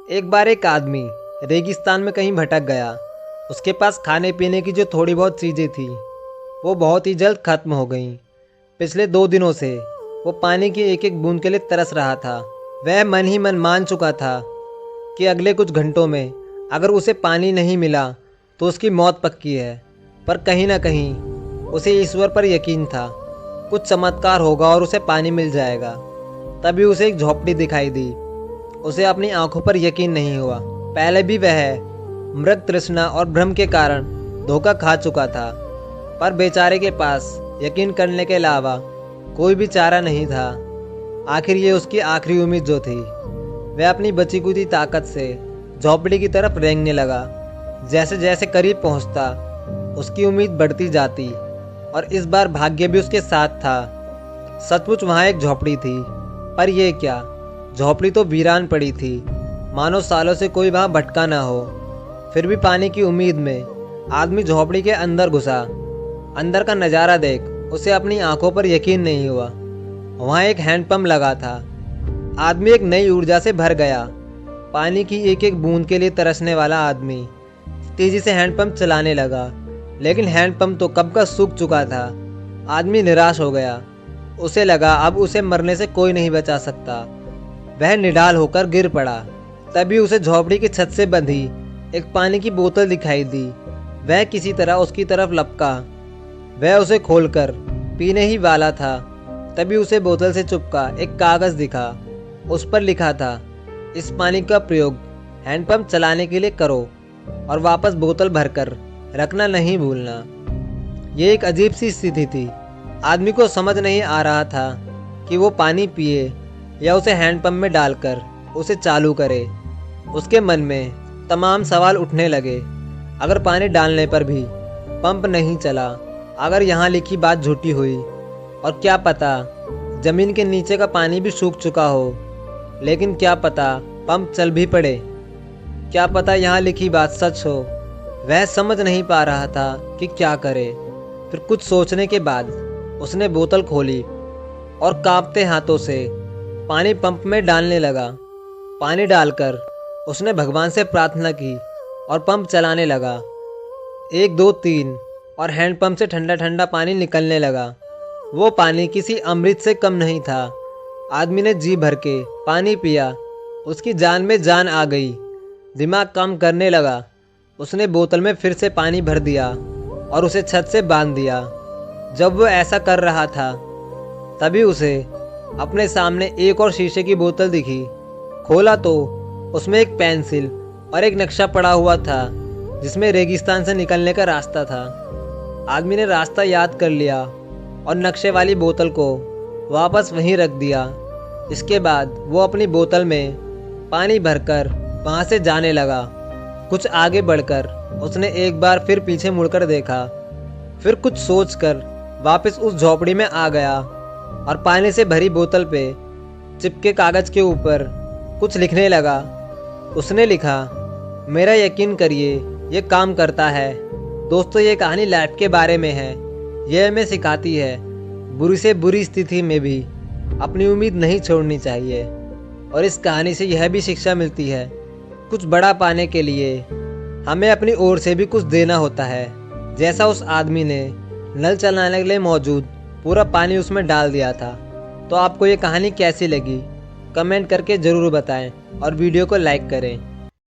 एक बार एक आदमी रेगिस्तान में कहीं भटक गया। उसके पास खाने पीने की जो थोड़ी बहुत चीज़ें थी वो बहुत ही जल्द खत्म हो गईं। पिछले 2 दिनों से वो पानी की एक एक बूंद के लिए तरस रहा था। वह मन ही मन मान चुका था कि अगले कुछ घंटों में अगर उसे पानी नहीं मिला तो उसकी मौत पक्की है। पर कहीं ना कहीं उसे ईश्वर पर यकीन था, कुछ चमत्कार होगा और उसे पानी मिल जाएगा। तभी उसे एक झोपड़ी दिखाई दी। उसे अपनी आंखों पर यकीन नहीं हुआ। पहले भी वह मृग तृष्णा और भ्रम के कारण धोखा खा चुका था, पर बेचारे के पास यकीन करने के अलावा कोई भी चारा नहीं था। आखिर ये उसकी आखिरी उम्मीद जो थी। वह अपनी बची कुची ताकत से झोपड़ी की तरफ रेंगने लगा। जैसे जैसे करीब पहुंचता उसकी उम्मीद बढ़ती जाती और इस बार भाग्य भी उसके साथ था। सचमुच वहाँ एक झोपड़ी थी, पर यह क्या, झोपड़ी तो वीरान पड़ी थी, मानो सालों से कोई वहाँ भटका ना हो। फिर भी पानी की उम्मीद में आदमी झोपड़ी के अंदर घुसा। अंदर का नज़ारा देख उसे अपनी आंखों पर यकीन नहीं हुआ। वहाँ एक हैंडपंप लगा था। आदमी एक नई ऊर्जा से भर गया। पानी की एक एक बूंद के लिए तरसने वाला आदमी तेजी से हैंडपंप चलाने लगा, लेकिन हैंडपंप तो कब का सूख चुका था। आदमी निराश हो गया। उसे लगा अब उसे मरने से कोई नहीं बचा सकता। वह निढाल होकर गिर पड़ा। तभी उसे झोपड़ी की छत से बंधी एक पानी की बोतल दिखाई दी। वह किसी तरह उसकी तरफ लपका। वह उसे खोलकर पीने ही वाला था। तभी उसे बोतल से चुपका एक कागज दिखा। उस पर लिखा था, इस पानी का प्रयोग हैंडपंप चलाने के लिए करो और वापस बोतल भरकर रखना नहीं भूलना। ये एक अजीब सी स्थिति थी। आदमी को समझ नहीं आ रहा था कि वो पानी पिए या उसे हैंडपंप में डालकर उसे चालू करे। उसके मन में तमाम सवाल उठने लगे। अगर पानी डालने पर भी पंप नहीं चला, अगर यहाँ लिखी बात झूठी हुई, और क्या पता जमीन के नीचे का पानी भी सूख चुका हो, लेकिन क्या पता पंप चल भी पड़े, क्या पता यहाँ लिखी बात सच हो। वह समझ नहीं पा रहा था कि क्या करे। फिर कुछ सोचने के बाद उसने बोतल खोली और कांपते हाथों से पानी पंप में डालने लगा। पानी डालकर उसने भगवान से प्रार्थना की और पंप चलाने लगा। 1 2 3 और हैंडपंप से ठंडा ठंडा पानी निकलने लगा। वो पानी किसी अमृत से कम नहीं था। आदमी ने जी भर के पानी पिया। उसकी जान में जान आ गई। दिमाग काम करने लगा। उसने बोतल में फिर से पानी भर दिया और उसे छत से बांध दिया। जब वो ऐसा कर रहा था तभी उसे अपने सामने एक और शीशे की बोतल दिखी। खोला तो उसमें एक पेंसिल और एक नक्शा पड़ा हुआ था जिसमें रेगिस्तान से निकलने का रास्ता था। आदमी ने रास्ता याद कर लिया और नक्शे वाली बोतल को वापस वहीं रख दिया। इसके बाद वो अपनी बोतल में पानी भरकर वहाँ से जाने लगा। कुछ आगे बढ़कर उसने एक बार फिर पीछे मुड़कर देखा। फिर कुछ सोचकर वापस उस झोपड़ी में आ गया और पानी से भरी बोतल पे चिपके कागज के ऊपर कुछ लिखने लगा। उसने लिखा, मेरा यकीन करिए ये काम करता है। दोस्तों, ये कहानी लाइफ के बारे में है। यह हमें सिखाती है बुरी से बुरी स्थिति में भी अपनी उम्मीद नहीं छोड़नी चाहिए। और इस कहानी से यह भी शिक्षा मिलती है, कुछ बड़ा पाने के लिए हमें अपनी ओर से भी कुछ देना होता है। जैसा उस आदमी ने नल चलाने के लिए मौजूद पूरा पानी उसमें डाल दिया था। तो आपको ये कहानी कैसी लगी कमेंट करके ज़रूर बताएं और वीडियो को लाइक करें।